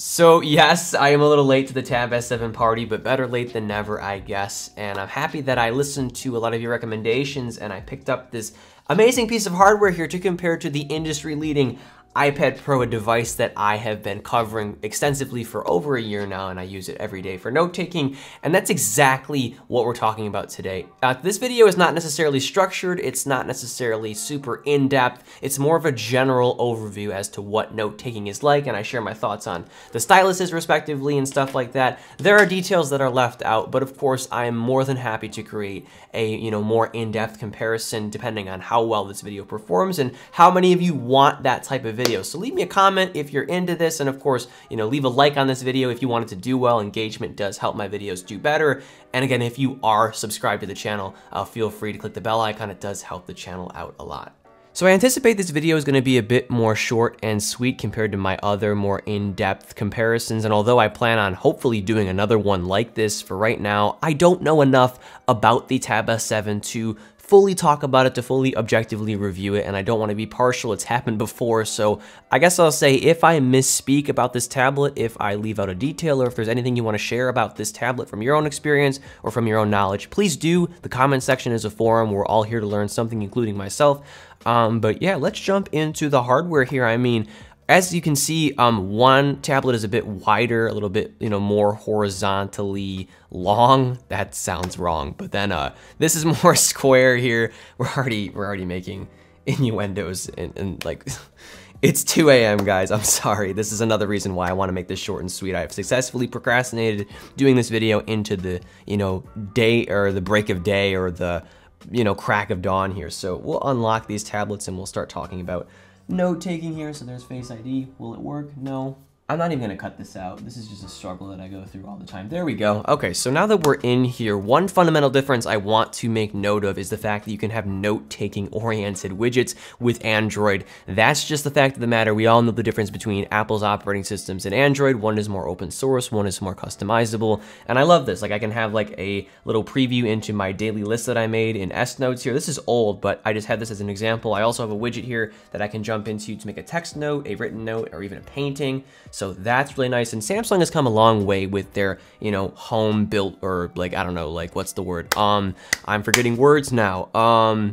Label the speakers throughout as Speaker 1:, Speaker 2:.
Speaker 1: So yes, I am a little late to the Tab S7 party, but better late than never, I guess. And I'm happy that I listened to a lot of your recommendations and I picked up this amazing piece of hardware here to compare to the industry-leading iPad Pro, a device that I have been covering extensively for over a year now, and I use it every day for note-taking, and that's exactly what we're talking about today. This video is not necessarily structured, it's not necessarily super in-depth, it's more of a general overview as to what note-taking is like, and I share my thoughts on the styluses respectively and stuff like that. There are details that are left out, but of course I am more than happy to create a more in-depth comparison depending on how well this video performs and how many of you want that type of video. So leave me a comment if you're into this, and of course, leave a like on this video if you want it to do well. Engagement does help my videos do better. And again, if you are subscribed to the channel, feel free to click the bell icon. It does help the channel out a lot. So I anticipate this video is going to be a bit more short and sweet compared to my other more in-depth comparisons, and although I plan on hopefully doing another one like this, for right now, I don't know enough about the Tab S7 to fully talk about it, to fully objectively review it, and I don't want to be partial. It's happened before, so I guess I'll say if I misspeak about this tablet, if I leave out a detail, or if there's anything you want to share about this tablet from your own experience or from your own knowledge, please do. The comment section is a forum. We're all here to learn something, including myself. But yeah, let's jump into the hardware here. I mean, as you can see, one tablet is a bit wider, a little bit, more horizontally long. That sounds wrong, but then this is more square here. We're already making innuendos and like, it's 2 a.m. guys. I'm sorry. This is another reason why I want to make this short and sweet. I have successfully procrastinated doing this video into the day or the break of day or the crack of dawn here. So we'll unlock these tablets and we'll start talking about note-taking here. So there's Face ID. Will it work? No. I'm not even gonna cut this out. This is just a struggle that I go through all the time. There we go. Okay, so now that we're in here, one fundamental difference I want to make note of is the fact that you can have note-taking oriented widgets with Android. That's just the fact of the matter. We all know the difference between Apple's operating systems and Android. One is more open source, one is more customizable, and I love this. Like, I can have like a little preview into my daily list that I made in S Notes here. This is old, but I just had this as an example. I also have a widget here that I can jump into to make a text note, a written note, or even a painting. So that's really nice, and Samsung has come a long way with their, home built, or like, I don't know, like, what's the word? I'm forgetting words now.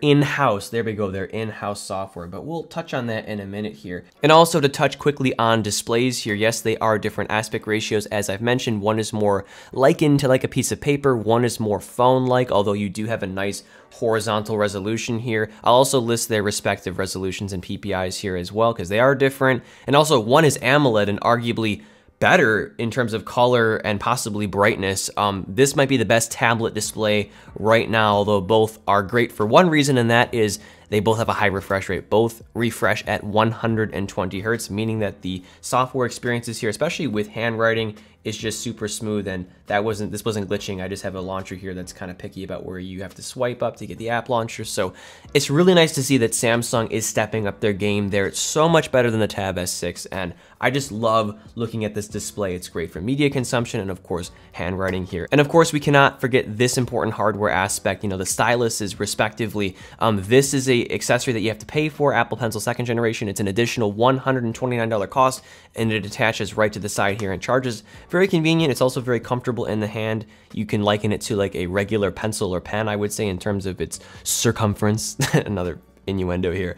Speaker 1: In-house, there we go, their in-house software, but we'll touch on that in a minute here. And also to touch quickly on displays here, yes, they are different aspect ratios, as I've mentioned. One is more likened to like a piece of paper, one is more phone-like, although you do have a nice horizontal resolution here. I'll also list their respective resolutions and PPIs here as well, because they are different. And also, one is AMOLED and arguably better in terms of color and possibly brightness. This might be the best tablet display right now, although both are great for one reason, and that is they both have a high refresh rate. Both refresh at 120 Hertz, meaning that the software experiences here, especially with handwriting, is just super smooth, and this wasn't glitching. I just have a launcher here that's kind of picky about where you have to swipe up to get the app launcher. So it's really nice to see that Samsung is stepping up their game there. It's so much better than the Tab S6, and I just love looking at this display. It's great for media consumption and of course handwriting here. And of course we cannot forget this important hardware aspect, the styluses respectively. This is a accessory that you have to pay for, Apple Pencil 2nd generation. It's an additional $129 cost, and it attaches right to the side here and charges. Very convenient. It's also very comfortable in the hand. You can liken it to like a regular pencil or pen, I would say, in terms of its circumference. Another innuendo here.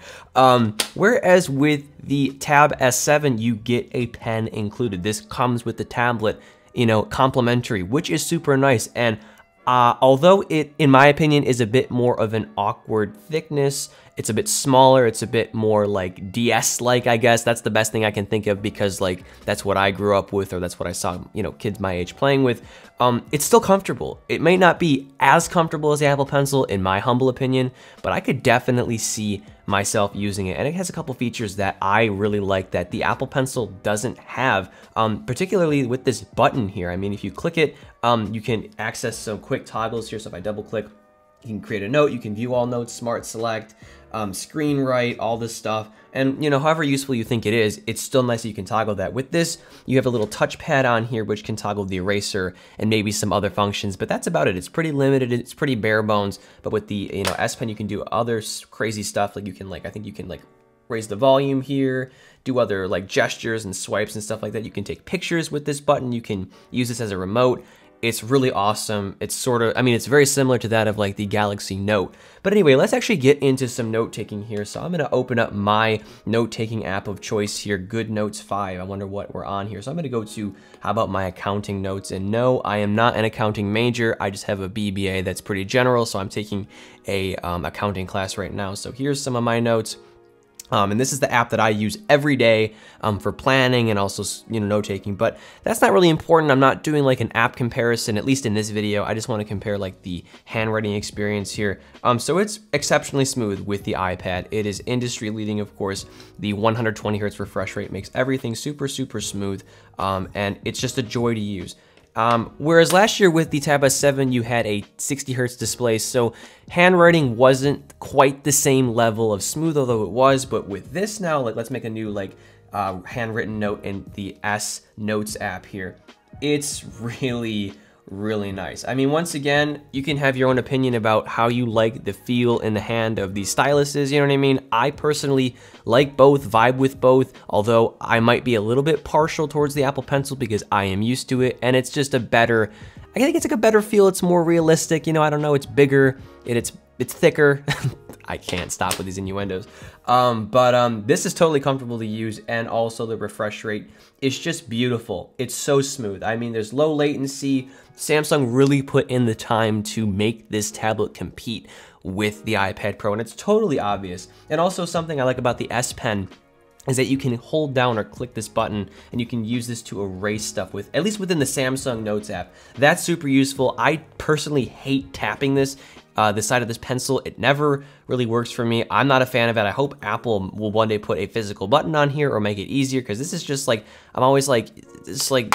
Speaker 1: Whereas with the Tab S7, you get a pen included. This comes with the tablet, complimentary, which is super nice. And although it, in my opinion, is a bit more of an awkward thickness, it's a bit smaller, it's a bit more like DS-like, I guess. That's the best thing I can think of, because like that's what I grew up with, or that's what I saw, kids my age playing with. It's still comfortable. It may not be as comfortable as the Apple Pencil, in my humble opinion, but I could definitely see myself using it. And it has a couple features that I really like that the Apple Pencil doesn't have, particularly with this button here. I mean, if you click it, you can access some quick toggles here. So if I double click, you can create a note, you can view all notes, smart select, screen write, all this stuff. And however useful you think it is, it's still nice that you can toggle that. With this, you have a little touchpad on here which can toggle the eraser and maybe some other functions, but that's about it. It's pretty limited, it's pretty bare bones. But with the S Pen, you can do other crazy stuff. Like I think you can raise the volume here, do other like gestures and swipes and stuff like that. You can take pictures with this button. You can use this as a remote. It's really awesome. It's sort of, I mean, it's very similar to that of like the Galaxy Note. But anyway, let's actually get into some note taking here. So I'm gonna open up my note taking app of choice here, Good Notes 5. I wonder what we're on here. So I'm gonna go to, how about my accounting notes? And no, I am not an accounting major. I just have a BBA that's pretty general. So I'm taking a accounting class right now. So here's some of my notes. And this is the app that I use every day for planning and also, you know, note-taking, but that's not really important. I'm not doing like an app comparison, at least in this video. I just want to compare like the handwriting experience here. So it's exceptionally smooth with the iPad. It is industry leading, of course. The 120 Hertz refresh rate makes everything super, super smooth, and it's just a joy to use. Whereas last year with the Tab S7, you had a 60 Hertz display, so handwriting wasn't quite the same level of smooth, although it was. But with this now, like, let's make a new like handwritten note in the S Notes app here. It's really nice. I mean, once again, you can have your own opinion about how you like the feel in the hand of these styluses, you know what I mean? I personally like both, vibe with both, although I might be a little bit partial towards the Apple Pencil because I am used to it, and it's just a better, I think it's like a better feel. It's more realistic, you know, I don't know, it's bigger, it's thicker. I can't stop with these innuendos. This is totally comfortable to use, and also the refresh rate is just beautiful. It's so smooth. I mean, there's low latency. Samsung really put in the time to make this tablet compete with the iPad Pro, and it's totally obvious. And also something I like about the S Pen is that you can hold down or click this button and you can use this to erase stuff with, at least within the Samsung Notes app. That's super useful. I personally hate tapping this. The side of this pencil, it never really works for me. I'm not a fan of it. I hope Apple will one day put a physical button on here or make it easier, because this is just like, I'm always like, it's like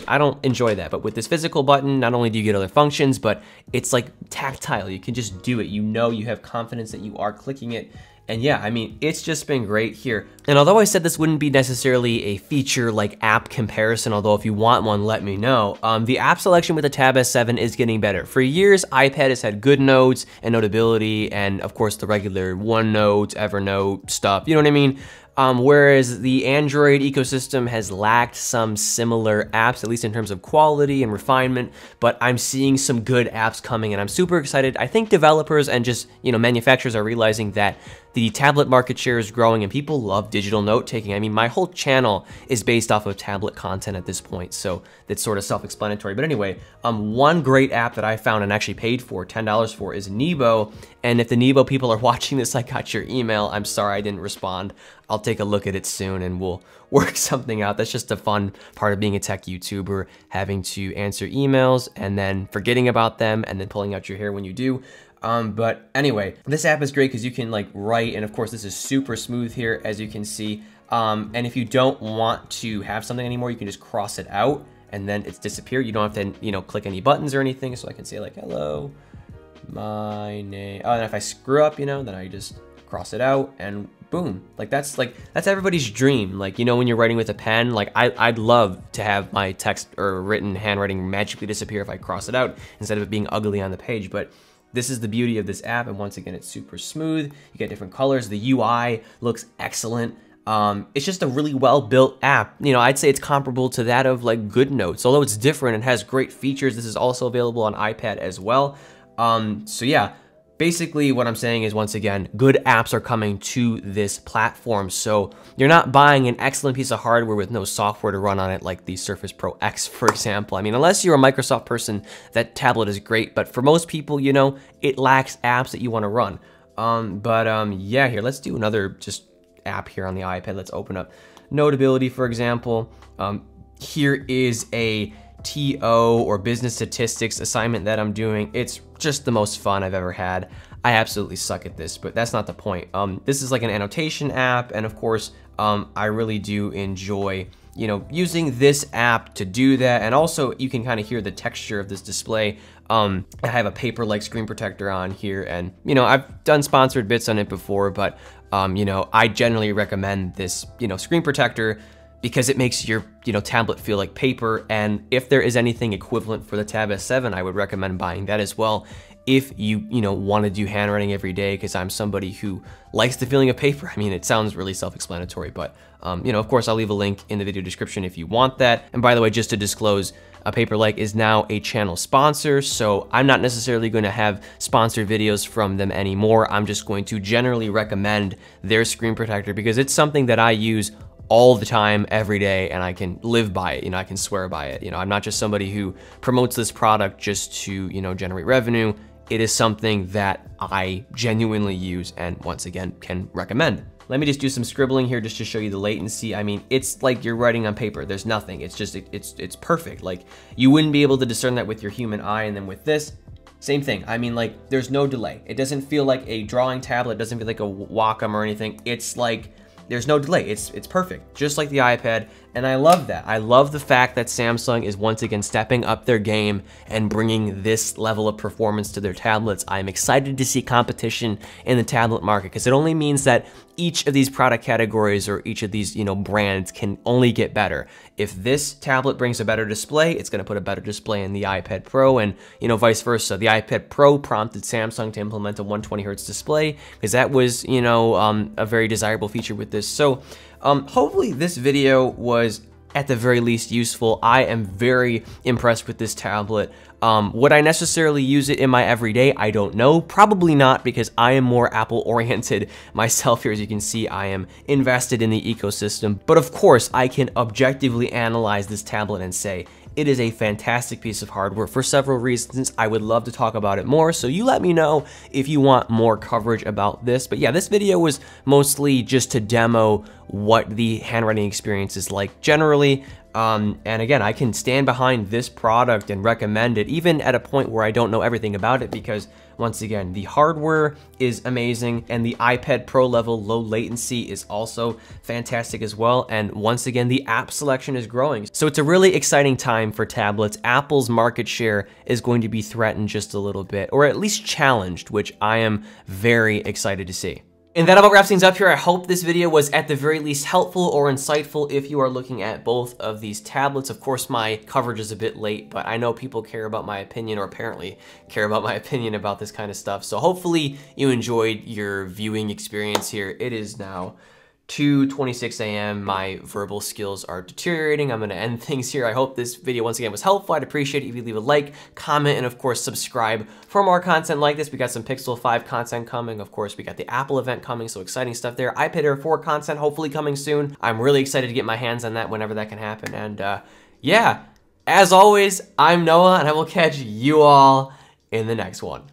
Speaker 1: I don't enjoy that. But with this physical button, not only do you get other functions, but it's like tactile. You can just do it. You know, you have confidence that you are clicking it. And yeah, I mean, it's just been great here. And although I said this wouldn't be necessarily a feature like app comparison, although if you want one, let me know, the app selection with the Tab S7 is getting better. For years, iPad has had Good Notes and Notability, and of course the regular OneNote, Evernote stuff, you know what I mean? Whereas the Android ecosystem has lacked some similar apps, at least in terms of quality and refinement, but I'm seeing some good apps coming, and I'm super excited. I think developers and just, you know, manufacturers are realizing that the tablet market share is growing and people love digital note-taking. I mean, my whole channel is based off of tablet content at this point, so that's sort of self-explanatory. But anyway, one great app that I found and actually paid for, $10 for, is Nebo. And if the Nebo people are watching this, I got your email. I'm sorry I didn't respond. I'll take a look at it soon and we'll work something out. That's just a fun part of being a tech YouTuber, having to answer emails and then forgetting about them and then pulling out your hair when you do. But anyway, this app is great because you can like write, and of course this is super smooth here, as you can see. And if you don't want to have something anymore, you can just cross it out and then it's disappeared. You don't have to, you know, click any buttons or anything. So I can say like, hello, my name. Oh, and if I screw up, you know, then I just cross it out and boom. That's everybody's dream. Like, you know, when you're writing with a pen, like I'd love to have my text or written handwriting magically disappear if I cross it out instead of it being ugly on the page. But this is the beauty of this app, and once again, it's super smooth. You get different colors. The UI looks excellent. It's just a really well-built app. You know, I'd say it's comparable to that of like Good Notes, although it's different and has great features. This is also available on iPad as well. So yeah, basically what I'm saying is, once again, good apps are coming to this platform. So you're not buying an excellent piece of hardware with no software to run on it, like the Surface Pro X, for example. I mean, unless you're a Microsoft person, that tablet is great. But for most people, you know, it lacks apps that you want to run. Yeah, here, let's do another just app here on the iPad. Let's open up Notability, for example. Here is a TO or business statistics assignment that I'm doing. It's just the most fun I've ever had. I absolutely suck at this, but that's not the point. This is like an annotation app, and of course, I really do enjoy, you know, using this app to do that. And also, you can kind of hear the texture of this display. I have a paper-like screen protector on here, and you know, I've done sponsored bits on it before, but you know, I generally recommend this, you know, screen protector because it makes your, you know, tablet feel like paper. And if there is anything equivalent for the Tab S7, I would recommend buying that as well. if you want to do handwriting every day, because I'm somebody who likes the feeling of paper. I mean, it sounds really self-explanatory, but of course, I'll leave a link in the video description if you want that. And by the way, just to disclose, Paperlike is now a channel sponsor, so I'm not necessarily going to have sponsored videos from them anymore. I'm just going to generally recommend their screen protector because it's something that I use all the time, every day, and I can live by it. I can swear by it. I'm not just somebody who promotes this product just to, generate revenue. It is something that I genuinely use and once again can recommend. Let me just do some scribbling here just to show you the latency. I mean, it's like you're writing on paper. There's nothing. It's just, it's perfect. Like, you wouldn't be able to discern that with your human eye. And then with this, same thing. I mean, like, there's no delay. It doesn't feel like a drawing tablet. It doesn't feel like a Wacom or anything. It's like, there's no delay. It's perfect, just like the iPad, and I love that. I love the fact that Samsung is once again stepping up their game and bringing this level of performance to their tablets. I'm excited to see competition in the tablet market because it only means that each of these product categories or each of these brands can only get better. If this tablet brings a better display, it's going to put a better display in the iPad Pro, and vice versa. The iPad Pro prompted Samsung to implement a 120 Hz display because that was a very desirable feature with this. So hopefully this video was at the very least useful. I am very impressed with this tablet. Would I necessarily use it in my everyday? I don't know. Probably not, because I am more Apple oriented myself here. As you can see, I am invested in the ecosystem. But of course, I can objectively analyze this tablet and say, it is a fantastic piece of hardware for several reasons. I would love to talk about it more, so you let me know if you want more coverage about this. But yeah, this video was mostly just to demo what the handwriting experience is like generally. And again, I can stand behind this product and recommend it, even at a point where I don't know everything about it, because once again, the hardware is amazing, and the iPad Pro level low latency is also fantastic as well. And once again, the app selection is growing. So it's a really exciting time for tablets. Apple's market share is going to be threatened just a little bit, or at least challenged, which I am very excited to see. And that about wraps things up here. I hope this video was at the very least helpful or insightful if you are looking at both of these tablets. Of course, my coverage is a bit late, but I know people care about my opinion, or apparently care about my opinion about this kind of stuff. So hopefully you enjoyed your viewing experience here. It is now 2:26 a.m. My verbal skills are deteriorating. I'm gonna end things here. I hope this video once again was helpful. I'd appreciate it if you leave a like, comment, and of course subscribe for more content like this. We got some Pixel 5 content coming. Of course, we got the Apple event coming, so exciting stuff there. iPad Air 4 content hopefully coming soon. I'm really excited to get my hands on that whenever that can happen. And yeah, as always, I'm Noah, and I will catch you all in the next one.